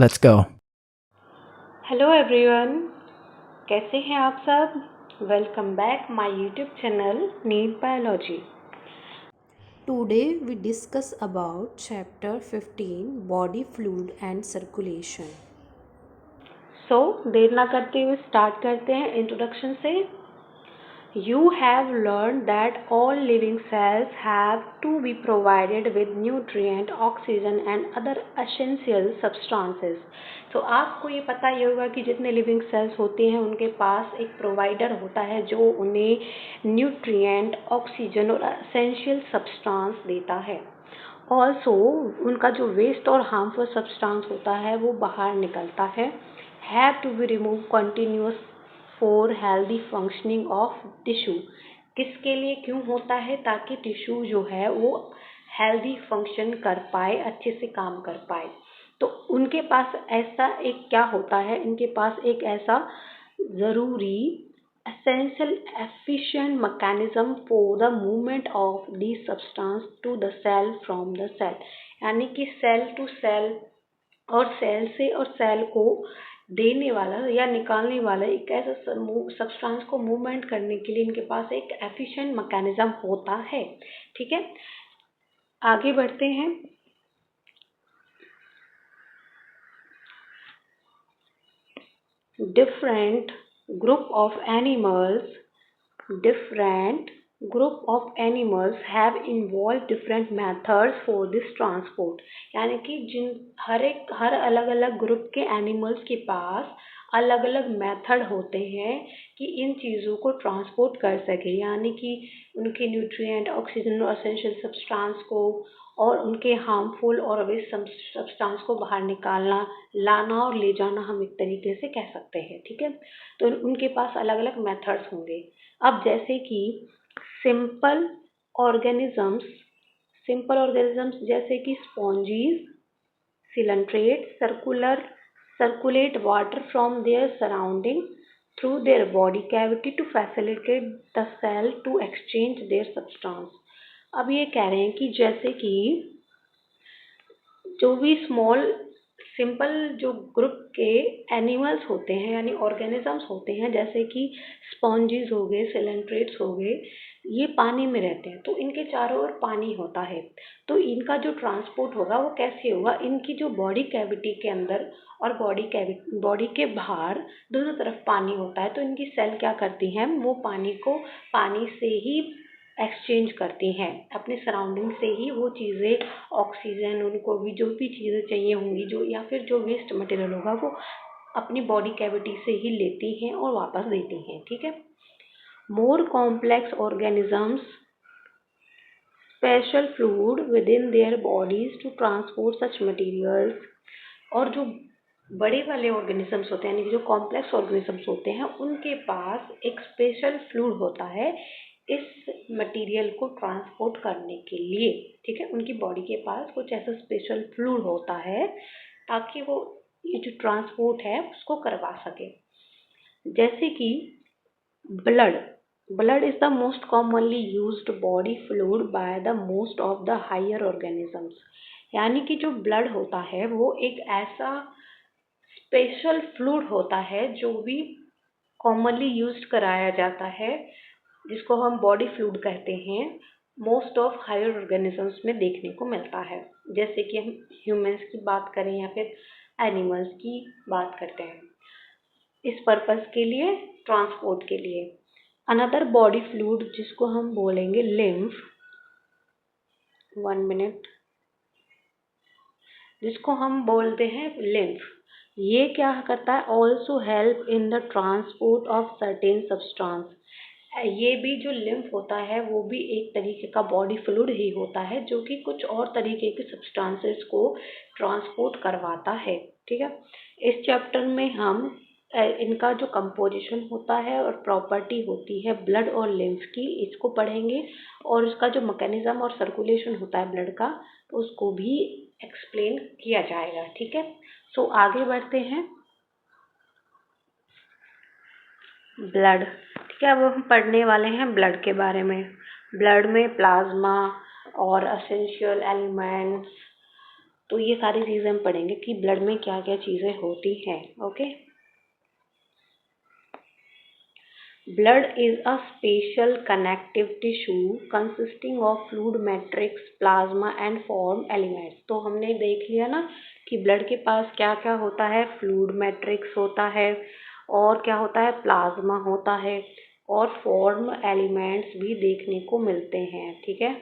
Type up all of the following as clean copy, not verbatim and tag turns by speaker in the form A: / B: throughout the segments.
A: Let's go.
B: Hello everyone, कैसे हैं आप सब? Welcome back my YouTube channel NEET biology. Today we discuss about chapter 15 body fluid and circulation. So देर ना करते हुए स्टार्ट करते हैं इंट्रोडक्शन से। You have learned that all living cells have to be provided with nutrient, oxygen and other essential substances. तो आपको ये पता ही होगा कि जितने लिविंग सेल्स होते हैं उनके पास एक प्रोवाइडर होता है जो उन्हें न्यूट्रिएंट, ऑक्सीजन और एसेंशियल सब्सटेंस देता है। ऑल्सो उनका जो वेस्ट और हार्मफुल सब्सटेंस होता है वो बाहर निकलता है। Have to be remove continuous for healthy functioning of tissue. किसके लिए क्यों होता है? ताकि टिश्यू जो है वो हेल्दी फंक्शन कर पाए, अच्छे से काम कर पाए। तो उनके पास ऐसा एक क्या होता है, इनके पास एक ऐसा ज़रूरी essential efficient mechanism for the movement of these substance to the cell from the cell, यानी कि सेल टू सेल और सेल से और सेल को देने वाला या निकालने वाला एक ऐसा सब्सटेंस को मूवमेंट करने के लिए इनके पास एक एफिशिएंट मैकेनिज्म होता है। ठीक है, आगे बढ़ते हैं। different group of animals different group of animals have involved different methods for this transport, यानी कि हर अलग अलग ग्रुप के एनिमल्स के पास अलग अलग मेथड होते हैं कि इन चीज़ों को ट्रांसपोर्ट कर सके, यानी कि उनके न्यूट्रिएंट, ऑक्सीजन और एसेंशियल सब्सटेंस को और उनके हार्मफुल और वेस्ट सब्सटेंस को बाहर निकालना, लाना और ले जाना हम एक तरीके से कह सकते हैं। ठीक है, तो उनके पास अलग अलग मेथड्स होंगे। अब जैसे कि सिंपल ऑर्गेनिजम्स जैसे कि sponges, coelenterate circulate water from their surrounding through their body cavity to facilitate the cell to exchange their substance. अब ये कह रहे हैं कि जैसे कि जो भी स्मॉल सिंपल जो ग्रुप के एनिमल्स होते हैं यानी ऑर्गेनिजम्स होते हैं, जैसे कि स्पॉन्जीज हो गए, सिलेंट्रेट्स हो गए, ये पानी में रहते हैं तो इनके चारों ओर पानी होता है। तो इनका जो ट्रांसपोर्ट होगा वो कैसे होगा? इनकी जो बॉडी कैविटी के अंदर और बॉडी के बाहर दोनों तरफ पानी होता है, तो इनकी सेल क्या करती हैं, वो पानी से ही एक्सचेंज करती हैं, अपने सराउंडिंग से ही वो चीज़ें, ऑक्सीजन, उनको भी जो भी चीज़ें चाहिए होंगी जो या फिर जो वेस्ट मटेरियल होगा वो अपनी बॉडी कैविटी से ही लेती हैं और वापस देती हैं। ठीक है, more complex organisms special fluid within their bodies to transport such materials. और जो बड़े वाले ऑर्गेनिजम्स होते हैं यानी कि जो कॉम्प्लेक्स ऑर्गेनिजम्स होते हैं उनके पास एक स्पेशल फ्लूइड होता है इस मटेरियल को ट्रांसपोर्ट करने के लिए। ठीक है, उनकी बॉडी के पास कुछ ऐसा स्पेशल फ्लूइड होता है ताकि वो ये जो ट्रांसपोर्ट है उसको करवा सके। जैसे कि blood is the most commonly used body fluid by the most of the higher organisms, यानी कि जो ब्लड होता है वो एक ऐसा स्पेशल फ्लूइड होता है जो भी कॉमनली यूज्ड कराया जाता है, जिसको हम बॉडी फ्लूइड कहते हैं, मोस्ट ऑफ हायर ऑर्गेनिजम्स में देखने को मिलता है। जैसे कि हम ह्यूमंस की बात करें या फिर एनिमल्स की बात करते हैं, इस पर्पस के लिए, ट्रांसपोर्ट के लिए। अनदर बॉडी फ्लूइड जिसको हम बोलेंगे लिम्फ, 1 मिनट, जिसको हम बोलते हैं लिम्फ, ये क्या करता है? Also help in the transport of certain substance. ये भी जो लिम्फ होता है वो भी एक तरीके का बॉडी फ्लूइड ही होता है जो कि कुछ और तरीके के सब्सटेंसेस को ट्रांसपोर्ट करवाता है। ठीक है, इस चैप्टर में हम इनका जो कंपोजिशन होता है और प्रॉपर्टी होती है ब्लड और लिम्फ की, इसको पढ़ेंगे और इसका जो मैकेनिज्म और सर्कुलेशन होता है ब्लड का, तो उसको भी एक्सप्लेन किया जाएगा। ठीक है, सो आगे बढ़ते हैं। ब्लड, ठीक है, अब हम पढ़ने वाले हैं ब्लड के बारे में। ब्लड में प्लाज्मा और एसेंशियल एलिमेंट्स तो ये सारी चीज़ें हम पढ़ेंगे कि ब्लड में क्या क्या चीज़ें होती हैं। Okay, blood is a special connective tissue consisting of fluid matrix, plasma and form elements। तो हमने देख लिया ना कि ब्लड के पास क्या क्या होता है, फ्लूइड मैट्रिक्स होता है और क्या होता है, प्लाज्मा होता है और फॉर्म एलिमेंट्स भी देखने को मिलते हैं। ठीक है,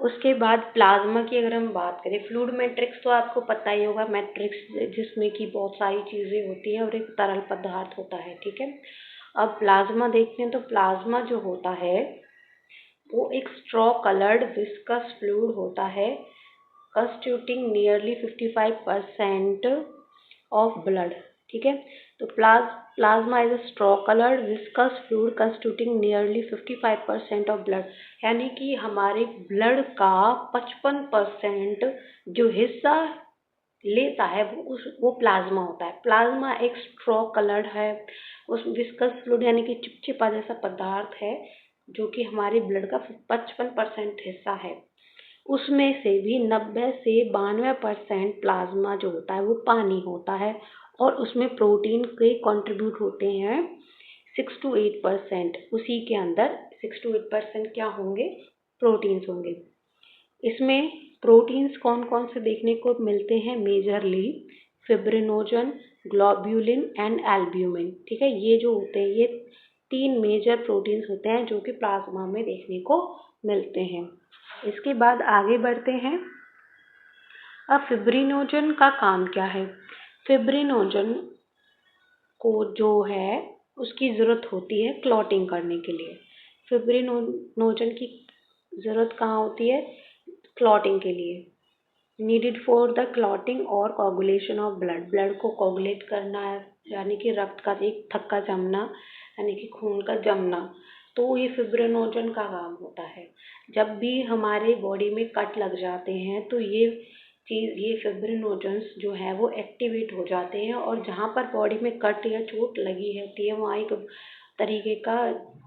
B: उसके बाद प्लाज्मा की अगर हम बात करें, फ्लूइड मैट्रिक्स तो आपको पता ही होगा, मैट्रिक्स जिसमें कि बहुत सारी चीज़ें होती हैं और एक तरल पदार्थ होता है। ठीक है, अब प्लाज्मा देखते हैं तो प्लाज्मा जो होता है वो एक स्ट्रॉ कलर्ड विस्कस फ्लूइड होता है कंस्टिट्यूटिंग नियरली 55% ऑफ ब्लड। ठीक है, तो plasma is a straw coloured viscous fluid constituting nearly 55% of blood, यानी कि हमारे ब्लड का 55% जो हिस्सा लेता है वो प्लाज्मा होता है। प्लाज्मा एक स्ट्रॉ कलर्ड है, उस विस्कस फ्लूइड यानी कि चिपचिपा जैसा पदार्थ है जो कि हमारे ब्लड का 55% हिस्सा है। उसमें से भी 90 से 92% प्लाज्मा जो होता है वो पानी होता है और उसमें प्रोटीन के कंट्रीब्यूट होते हैं 6 to 8%। उसी के अंदर 6 to 8% क्या होंगे, प्रोटीन्स होंगे। इसमें प्रोटीन्स कौन कौन से देखने को मिलते हैं, majorly fibrinogen, globulin and albumin. ठीक है, ये जो होते हैं ये 3 मेजर प्रोटीन्स होते हैं जो कि प्लाज्मा में देखने को मिलते हैं। इसके बाद आगे बढ़ते हैं। अब फिब्रिनोजन का काम क्या है, फिब्रिनोजन को जो है उसकी ज़रूरत होती है क्लॉटिंग करने के लिए। फिब्रिनोजन की ज़रूरत कहाँ होती है, क्लॉटिंग के लिए, नीडेड फॉर द क्लॉटिंग और कोगुलेशन ऑफ ब्लड। ब्लड को कोगुलेट करना है यानी कि रक्त का एक थक्का जमना यानी कि खून का जमना, तो ये फिब्रिनोजन का काम होता है। जब भी हमारे बॉडी में कट लग जाते हैं तो ये फिब्रिनोजन्स जो है वो एक्टिवेट हो जाते हैं और जहाँ पर बॉडी में कट या चोट लगी होती है वहाँ एक तरीके का,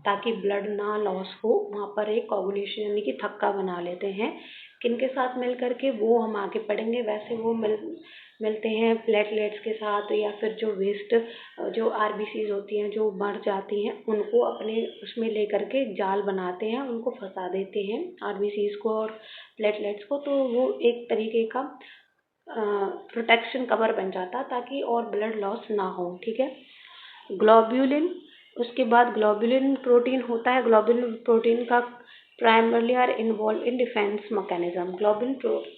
B: ताकि ब्लड ना लॉस हो, वहाँ पर एक कोगुलेशन यानी कि थक्का बना लेते हैं। किनके साथ मिल करके, वो हम आगे पढ़ेंगे। वैसे वो मिलते हैं प्लेटलेट्स के साथ, या फिर जो वेस्ट जो आरबीसीज होती हैं जो मर जाती हैं उनको अपने उसमें ले करके जाल बनाते हैं, उनको फंसा देते हैं आरबीसीज को और प्लेटलेट्स को, तो वो एक तरीके का प्रोटेक्शन कवर बन जाता ताकि और ब्लड लॉस ना हो। ठीक है, ग्लोब्यूलिन, उसके बाद ग्लोब्यूलिन प्रोटीन होता है। ग्लोब्यूलिन प्रोटीन का primarily are involve in defence mechanism. Globulin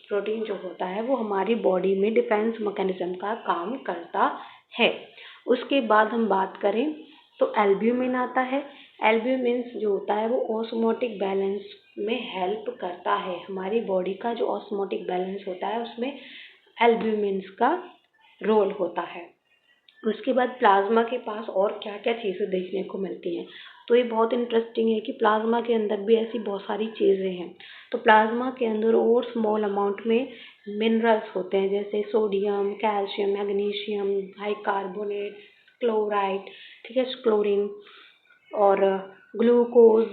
B: protein जो होता है वो हमारी बॉडी में डिफेंस मैकेनिज्म का काम करता है। उसके बाद हम बात करें तो एल्ब्यूमिन आता है। एल्ब्यूमिन जो होता है वो ऑस्मोटिक बैलेंस में हेल्प करता है। हमारी बॉडी का जो ऑस्मोटिक बैलेंस होता है उसमें एल्ब्यूमिन का रोल होता है। उसके बाद प्लाज्मा के पास और क्या क्या चीज़ें देखने को मिलती हैं, तो ये बहुत इंटरेस्टिंग है कि प्लाज्मा के अंदर भी ऐसी बहुत सारी चीज़ें हैं। तो प्लाज्मा के अंदर और स्मॉल अमाउंट में मिनरल्स होते हैं जैसे sodium, calcium, magnesium, bicarbonate, chloride, ठीक है, क्लोरीन और ग्लूकोज,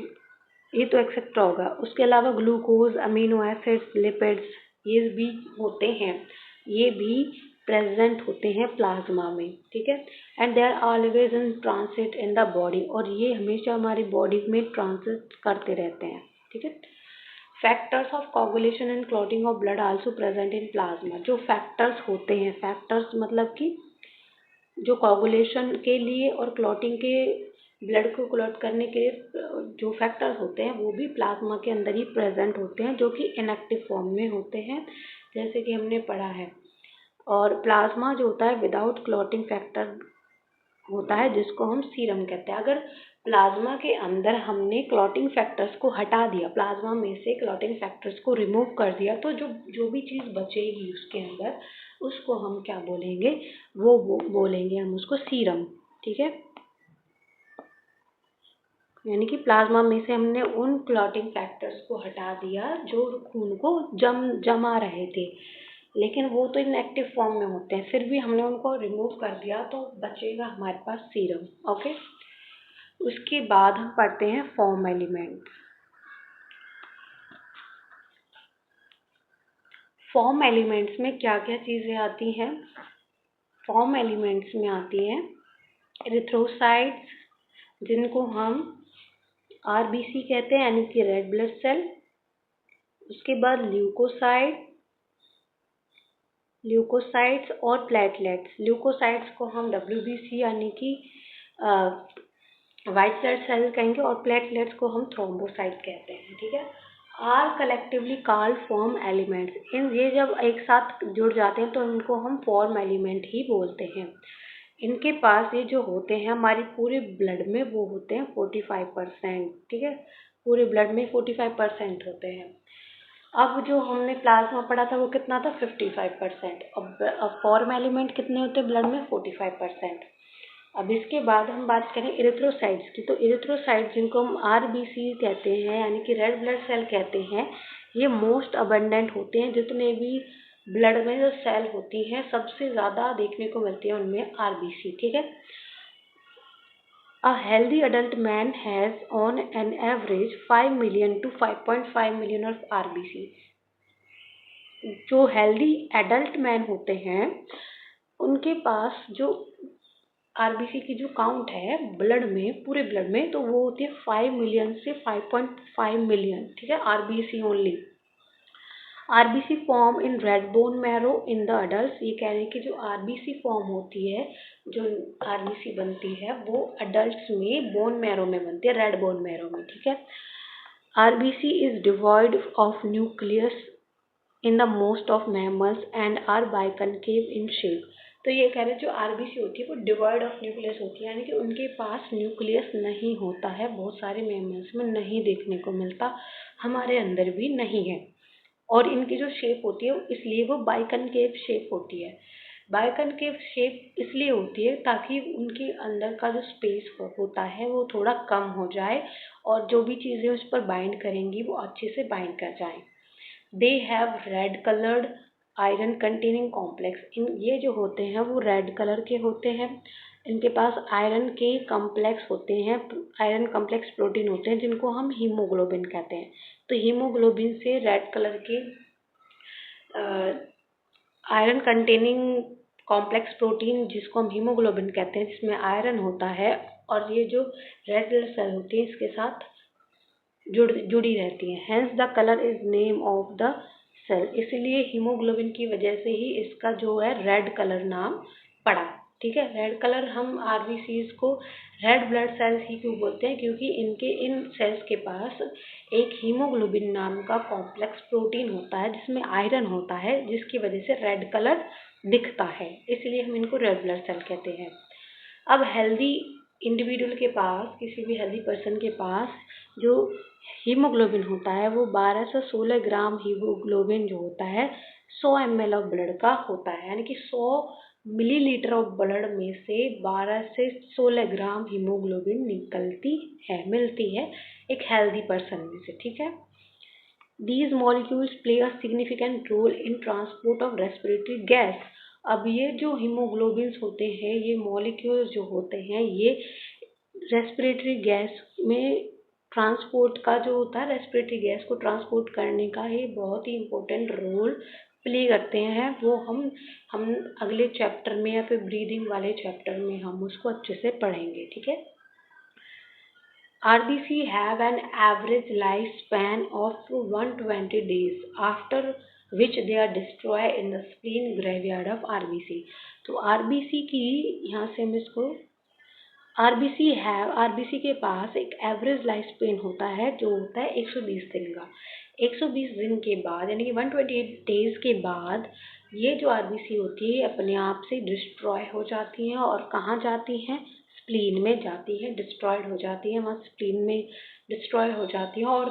B: ये तो एक्सेट्रा होगा। उसके अलावा ग्लूकोज, अमीनो एसिड्स, लिपिड्स, ये भी होते हैं, ये भी प्रेजेंट होते हैं प्लाज्मा में। ठीक है, and they are always in transit in the body, और ये हमेशा हमारी बॉडी में ट्रांसिट करते रहते हैं। ठीक है, factors of coagulation and clotting of blood also present in plasma. जो फैक्टर्स होते हैं, फैक्टर्स मतलब कि जो कोगुलेशन के लिए और क्लॉटिंग के, ब्लड को क्लॉट करने के जो फैक्टर्स होते हैं वो भी प्लाज्मा के अंदर ही प्रेजेंट होते हैं, जो कि इनएक्टिव फॉर्म में होते हैं जैसे कि हमने पढ़ा है। और प्लाज्मा जो होता है विदाउट क्लॉटिंग फैक्टर होता है जिसको हम सीरम कहते हैं। अगर प्लाज्मा के अंदर हमने क्लॉटिंग फैक्टर्स को हटा दिया, प्लाज्मा में से क्लॉटिंग फैक्टर्स को रिमूव कर दिया, तो जो भी चीज़ बचेगी उसके अंदर उसको हम क्या बोलेंगे, वो बोलेंगे हम उसको सीरम। ठीक है, यानी कि प्लाज्मा में से हमने उन क्लॉटिंग फैक्टर्स को हटा दिया जो खून को जमा रहे थे, लेकिन वो तो इनएक्टिव फॉर्म में होते हैं, फिर भी हमने उनको रिमूव कर दिया तो बचेगा हमारे पास सीरम। ओके, उसके बाद हम पढ़ते हैं फॉर्म एलिमेंट। फॉर्म एलिमेंट्स में क्या क्या चीज़ें आती हैं? फॉर्म एलिमेंट्स में आती हैं एरिथ्रोसाइट्स, जिनको हम आरबीसी कहते हैं, यानी कि रेड ब्लड सेल। उसके बाद ल्यूकोसाइट्स और प्लेटलेट्स। ल्यूकोसाइट्स को हम डब्ल्यूबीसी यानी कि वाइट ब्लड सेल कहेंगे, और प्लेटलेट्स को हम थ्रोम्बोसाइट कहते हैं। ठीक है। Are collectively called form elements. ये जब एक साथ जुड़ जाते हैं तो इनको हम फॉर्म एलिमेंट ही बोलते हैं। इनके पास ये जो होते हैं हमारी पूरे ब्लड में, वो होते हैं 45%। ठीक है, पूरे ब्लड में 45% होते हैं। अब जो हमने प्लाज्मा पढ़ा था वो कितना था? 55%। अब फॉर्म एलिमेंट कितने होते हैं ब्लड में? 45%। अब इसके बाद हम बात करें इरिथ्रोसाइट्स की, तो इरिथ्रोसाइट्स जिनको हम आरबीसी कहते हैं, यानी कि रेड ब्लड सेल कहते हैं, ये मोस्ट अबंडेंट होते हैं। जितने भी ब्लड में जो सेल होती हैं सबसे ज़्यादा देखने को मिलती है उनमें आरबीसी। ठीक है। A healthy adult man has on an average 5 million to 5.5 million of RBC. जो हेल्दी एडल्ट मैन होते हैं उनके पास जो आरबीसी की जो काउंट है ब्लड में, पूरे ब्लड में, तो वो होती है 5 मिलियन से 5.5 मिलियन। ठीक है, RBC only. RBC form in red bone marrow in the adult. ये कह रहे हैं कि जो आरबीसी फॉर्म होती है, जो आरबीसी बनती है, वो अडल्ट्स में बोन मैरो में बनती है, रेड बोन मैरो में। ठीक है। RBC is devoid of nucleus in the most of mammals and are biconcave in shape. तो ये कह रहे हैं जो आरबीसी होती है वो डिवॉइड ऑफ न्यूक्लियस होती है, यानी कि उनके पास न्यूक्लियस नहीं होता है। बहुत सारे मैमल्स में नहीं देखने को मिलता, हमारे अंदर भी नहीं है। और इनकी जो शेप होती है इसलिए वो बाइकनकेव शेप होती है। बाइकनकेव शेप इसलिए होती है ताकि उनके अंदर का जो स्पेस होता है वो थोड़ा कम हो जाए, और जो भी चीज़ें उस पर बाइंड करेंगी वो अच्छे से बाइंड कर जाएं। They have read coloured iron containing complex. ये जो होते हैं वो रेड कलर के होते हैं। इनके पास आयरन के कॉम्प्लेक्स होते हैं, आयरन कॉम्प्लेक्स प्रोटीन होते हैं, जिनको हम हीमोग्लोबिन कहते हैं। तो हीमोग्लोबिन से रेड कलर के आयरन कंटेनिंग कॉम्प्लेक्स प्रोटीन, जिसको हम हीमोग्लोबिन कहते हैं, जिसमें आयरन होता है, और ये जो रेड ब्लड सेल होती है इसके साथ जुड़ी रहती है। Hence the colour is name of the cell. इसलिए हीमोग्लोबिन की वजह से ही इसका जो है रेड कलर नाम पड़ा। ठीक है। रेड कलर, हम आरबीसीज को रेड ब्लड सेल्स ही क्यों बोलते हैं? क्योंकि इन सेल्स के पास एक हीमोग्लोबिन नाम का कॉम्प्लेक्स प्रोटीन होता है जिसमें आयरन होता है, जिसकी वजह से रेड कलर दिखता है, इसलिए हम इनको रेड ब्लड सेल कहते हैं। अब हेल्दी इंडिविजुअल के पास, किसी भी हेल्दी पर्सन के पास जो हीमोग्लोबिन होता है वो 12 से 16 ग्राम हीमोग्लोबिन जो होता है 100 ml ऑफ ब्लड का होता है, यानी कि 100 मिलीलीटर ऑफ ब्लड में से 12 से 16 ग्राम हीमोग्लोबिन मिलती है एक हेल्दी पर्सन में से। ठीक है। These molecules play a significant role in transport of respiratory gas. अब ये जो हीमोग्लोबिन्स होते हैं, ये मॉलिक्यूल्स जो होते हैं, ये रेस्पिरेटरी गैस में ट्रांसपोर्ट का जो होता है, रेस्पिरेटरी गैस को ट्रांसपोर्ट करने का ये बहुत ही इम्पोर्टेंट रोल प्ले करते हैं। वो हम अगले चैप्टर में या फिर ब्रीदिंग वाले चैप्टर में हम उसको अच्छे से पढ़ेंगे। ठीक है। RBC have an average lifespan of 120 days, after which they are destroyed in the spleen graveyard of RBC. तो RBC की, यहाँ से हम इसको RBC के पास एक एवरेज लाइफ स्पेन होता है जो होता है 120 दिन का। 120 दिन के बाद, यानी कि 128 डेज के बाद, ये जो RBC होती है अपने आप से डिस्ट्रॉय हो जाती हैं। और कहाँ जाती हैं? स्प्लीन में जाती है, डिस्ट्रॉयड हो जाती है, वहाँ स्प्लीन में डिस्ट्रॉय हो जाती है, और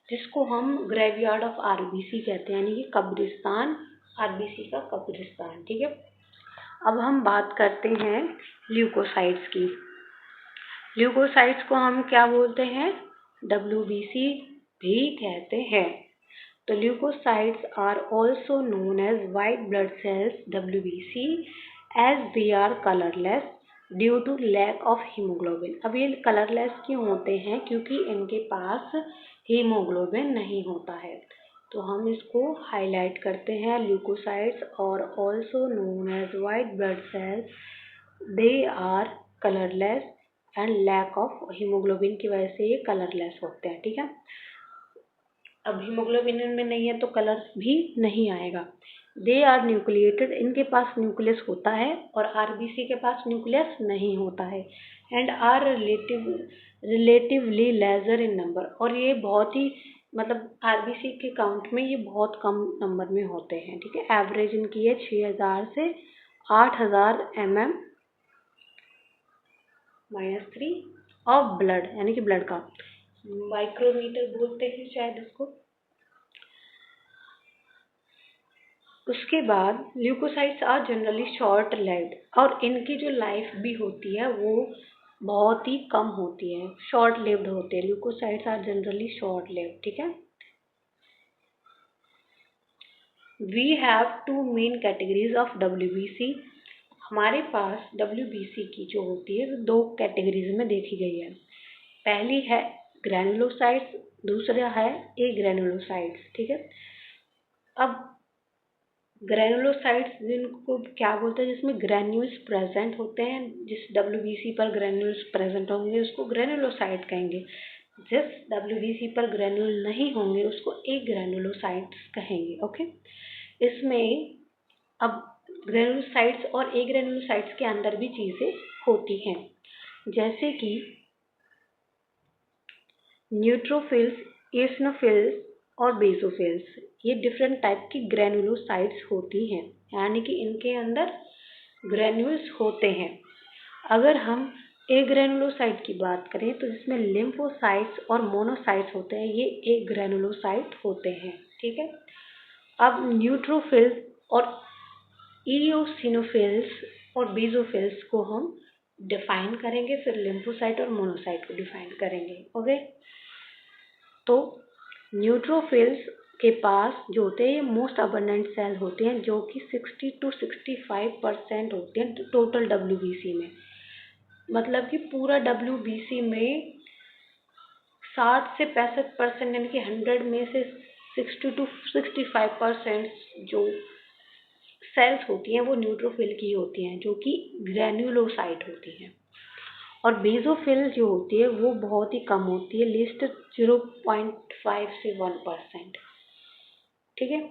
B: जिसको हम ग्रेवयार्ड ऑफ आरबीसी कहते हैं, यानी कि कब्रिस्तान, आरबीसी का कब्रिस्तान। ठीक है। अब हम बात करते हैं ल्यूकोसाइट्स की। ल्यूकोसाइट्स को हम क्या बोलते हैं? डब्ल्यूबीसी भी कहते हैं। तो leucocytes are also known as white blood cells, WBC, as they are colourless due to lack of haemoglobin. अब ये कलरलेस क्यों होते हैं? क्योंकि इनके पास हीमोग्लोबिन नहीं होता है। तो हम इसको हाईलाइट करते हैं ल्यूकोसाइट्स और also known as white blood cells, they are colourless and lack of haemoglobin की वजह से ये कलरलेस होते हैं। ठीक है, अब हीमोग्लोबिन में नहीं है तो कलर भी नहीं आएगा। दे आर न्यूक्लिएटेड, इनके पास न्यूक्लियस होता है और आरबीसी के पास न्यूक्लियस नहीं होता है। And are relatively lesser in number, और ये बहुत ही मतलब आरबीसी के काउंट में ये बहुत कम नंबर में होते हैं। ठीक है, एवरेज इनकी है 6000 से 8000 mm -3 ऑफ ब्लड, यानी कि ब्लड का माइक्रोमीटर बोलते हैं शायद इसको। उसके बाद leucocytes are generally short lived, और इनकी जो लाइफ भी होती है वो बहुत ही कम होती है, शॉर्ट लिव्ड होते हैं। Leucocytes are generally short lived. ठीक है, we have two main categories of WBC। हमारे पास WBC की जो होती है वो 2 कैटेगरीज में देखी गई है। पहली है ग्रैनुलोसाइट्स, दूसरा है ए ग्रैनुलोसाइट्स। ठीक है, अब ग्रैनुलोसाइट्स जिनको क्या बोलते हैं, जिसमें ग्रैन्यूल्स प्रेजेंट होते हैं, जिस WBC पर ग्रैन्यूल्स प्रेजेंट होंगे उसको ग्रैनुलोसाइट कहेंगे। जिस WBC पर ग्रैन्यूल नहीं होंगे उसको ए ग्रैनुलोसाइट्स कहेंगे। ओके, इसमें अब ग्रैनुलोसाइट्स और ए ग्रैनुलोसाइट्स के अंदर भी चीज़ें होती हैं, जैसे कि न्यूट्रोफिल्स, एसिनोफिल्स और बेसोफिल्स। ये डिफरेंट टाइप की ग्रैनुलोसाइट्स होती हैं, यानी कि इनके अंदर ग्रैन्यूल्स होते हैं। अगर हम ए ग्रैनुलोसाइट की बात करें तो इसमें लिम्फोसाइट्स और मोनोसाइट्स होते हैं, ये ए ग्रैनुलोसाइट होते हैं। ठीक है, अब न्यूट्रोफिल्स और इओसिनोफिल्स और बेसोफिल्स को हम डिफाइन करेंगे, फिर लिम्फोसाइट और मोनोसाइट को डिफाइन करेंगे। ओके, तो न्यूट्रोफिल्स के पास जो होते हैं ये मोस्ट अबंडेंट सेल होते हैं, जो कि 60 to 65% होते हैं टोटल WBC में। मतलब कि पूरा WBC में 60 से 65%, यानी कि 100 में से 60 to 65% जो सेल्स होती हैं वो न्यूट्रोफिल की होती हैं, जो कि ग्रैन्युलोसाइट होती हैं। और बेसोफिल जो होती है वो बहुत ही कम होती है, लिस्ट 0.5 से 1%। ठीक है,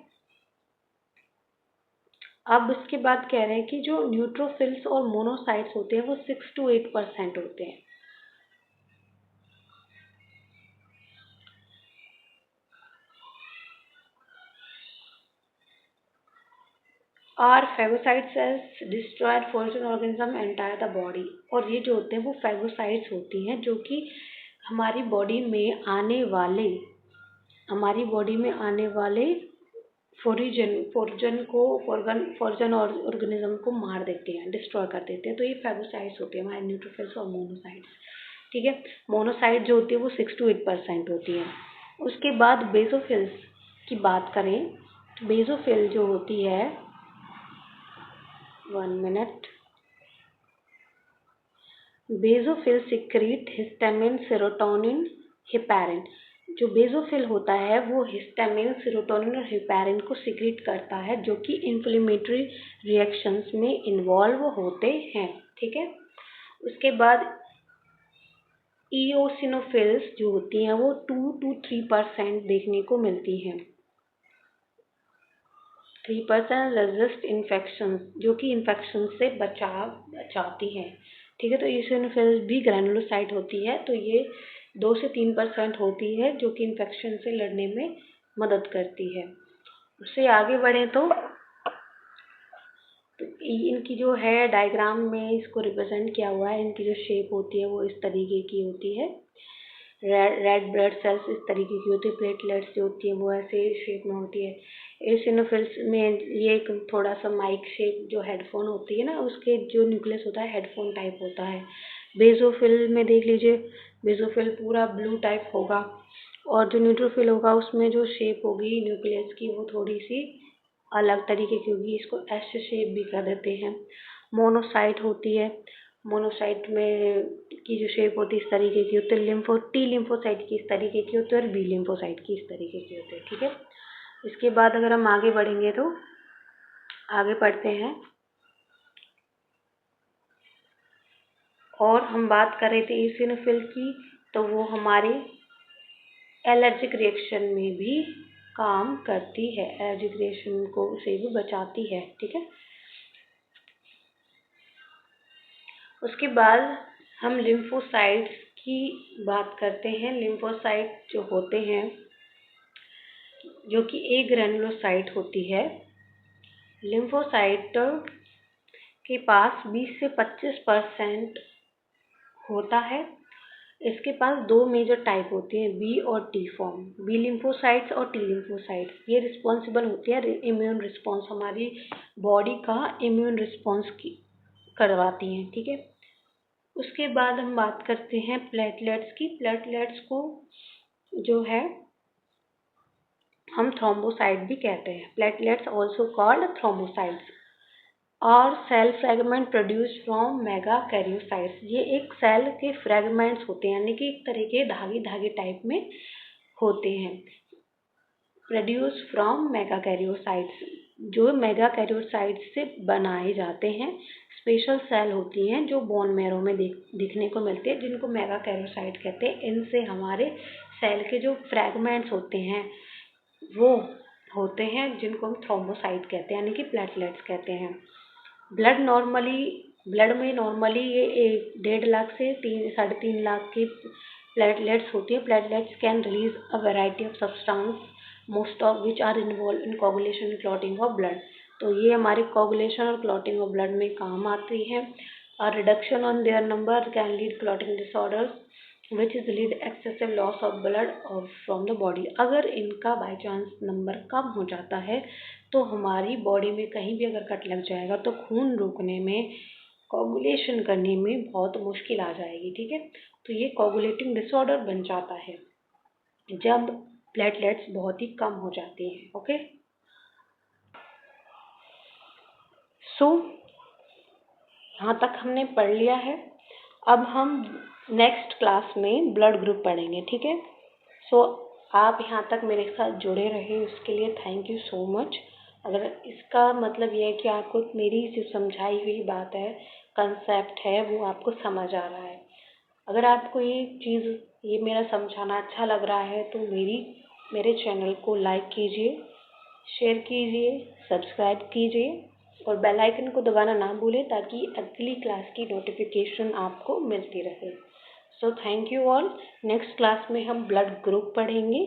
B: अब इसके बाद कह रहे हैं कि जो न्यूट्रोफिल्स और मोनोसाइट्स होते हैं वो 6 to 8% होते हैं। Are phagocyte cells destroy foreign organism entire the body, और ये जो होते हैं वो फेगोसाइट्स होती हैं जो कि हमारी बॉडी में आने वाले फॉरेन ऑर्गेनिज्म को मार देते हैं, डिस्ट्रॉय कर देते हैं। तो ये फेगोसाइट्स होती है हमारे न्यूट्रोफिल्स और मोनोसाइट्स। ठीक है, मोनोसाइट जो होती है वो 6 to 8% होती है। उसके बाद बेसोफिल्स की बात करें तो बेसोफिल जो होती है, 1 minute, basophil secrete histamine, serotonin, heparin. जो बेसोफिल होता है वो हिस्टामिन, सेरोटोनिन और हेपारिन को सिक्रीट करता है, जो कि इन्फ्लेमेटरी रिएक्शंस में इन्वॉल्व होते हैं। ठीक है, उसके बाद इओसिनोफिल्स जो होती हैं वो 2 to 3% देखने को मिलती हैं। 3% रेजिस्ट इन्फेक्शन, जो कि इन्फेक्शन से बचाती हैं। ठीक है, तो इओसिनोफिल्स भी ग्रैनुलोसाइट होती है, तो ये 2 से 3% होती है, जो कि इन्फेक्शन से लड़ने में मदद करती है। उससे आगे बढ़ें तो इनकी जो है डायग्राम में इसको रिप्रेजेंट किया हुआ है। इनकी जो शेप होती है वो इस तरीके की होती है। रेड ब्लड सेल्स इस तरीके की होती है, प्लेटलेट्स जो होती है वो ऐसे शेप में होती है। एसिनोफिल्स में ये एक थोड़ा सा माइक शेप जो हेडफोन होती है ना, उसके जो न्यूक्लियस होता है हेडफोन टाइप होता है। बेसोफिल में देख लीजिए, बेसोफिल पूरा ब्लू टाइप होगा, और जो न्यूट्रोफिल होगा उसमें जो शेप होगी न्यूक्लियस की वो थोड़ी सी अलग तरीके की होगी, इसको एस शेप भी कर देते हैं। मोनोसाइट होती है, मोनोसाइट में की जो शेप होती है इस तरीके की होती है। टी लिम्फोसाइट की इस तरीके की होती है और बी लिम्फोसाइट की इस तरीके की होती है। ठीक है, इसके बाद अगर हम आगे बढ़ेंगे तो आगे पढ़ते हैं, और हम बात कर रहे थे eosinophil की, तो वो हमारे एलर्जिक रिएक्शन में भी काम करती है, एलर्जिक रिएक्शन को से भी बचाती है। ठीक है, उसके बाद हम लिम्फोसाइट्स की बात करते हैं। लिम्फोसाइट जो होते हैं, जो कि ए ग्रेनुलोसाइट होती है। लिम्फोसाइट के पास 20 से 25% होता है। इसके पास दो मेजर टाइप होते हैं, बी और टी फॉर्म, बी लिम्फोसाइट्स और टी लिम्फोसाइट्स। ये रिस्पॉन्सिबल होती है इम्यून रिस्पॉन्स, हमारी बॉडी का इम्यून रिस्पॉन्स की करवाती हैं। ठीक है, उसके बाद हम बात करते हैं प्लेटलेट्स की। प्लेटलेट्स को जो है हम थ्रोम्बोसाइट भी कहते हैं। प्लेटलेट्स ऑल्सो कॉल्ड थ्रोम्बोसाइट्स और सेल फ्रेगमेंट प्रोड्यूस फ्रॉम मेगाकैरियोसाइट्स। ये एक सेल के फ्रेगमेंट्स होते हैं, यानी कि एक तरह के धागे धागे टाइप में होते हैं, प्रोड्यूस फ्रॉम मेगाकैरियोसाइट्स, जो मेगाकैरियोसाइट्स से बनाए जाते हैं। स्पेशल सेल होती हैं जो बोन मैरो में दिखने को मिलते हैं, जिनको मेगाकैरियोसाइट कहते हैं। इनसे हमारे सेल के जो फ्रेगमेंट्स होते हैं वो होते हैं, जिनको हम थ्रोम्बोसाइट कहते हैं, यानी कि प्लेटलेट्स कहते हैं। ब्लड में नॉर्मली ये 1.5 लाख से 3-3.5 लाख की प्लेटलेट्स होती है। Platelets can release a variety of substance, most of which are involve in coagulation and clotting of blood. तो ये हमारे कोगुलेशन और क्लॉटिंग ऑफ ब्लड में काम आती है। और reduction on their number can lead clotting disorders which is lead excessive loss of blood from the body. अगर इनका बाई चांस नंबर कम हो जाता है तो हमारी बॉडी में कहीं भी अगर कट लग जाएगा तो खून रोकने में, कोगुलेशन करने में बहुत मुश्किल आ जाएगी। ठीक है, तो ये कोगुलेटिंग डिसऑर्डर बन जाता है जब प्लेटलेट्स बहुत ही कम हो जाती हैं। ओके, सो यहाँ तक हमने पढ़ लिया है। अब हम नेक्स्ट क्लास में ब्लड ग्रुप पढ़ेंगे। ठीक है, सो आप यहाँ तक मेरे साथ जुड़े रहे उसके लिए थैंक यू सो मच। अगर इसका मतलब ये है कि आपको मेरी जो समझाई हुई बात है, कंसेप्ट है, वो आपको समझ आ रहा है। अगर आपको ये चीज़, ये मेरा समझाना अच्छा लग रहा है तो मेरे चैनल को लाइक कीजिए, शेयर कीजिए, सब्सक्राइब कीजिए और बेल आइकन को दबाना ना भूलें ताकि अगली क्लास की नोटिफिकेशन आपको मिलती रहे। So thank you all. Next class में हम ब्लड ग्रुप पढ़ेंगे।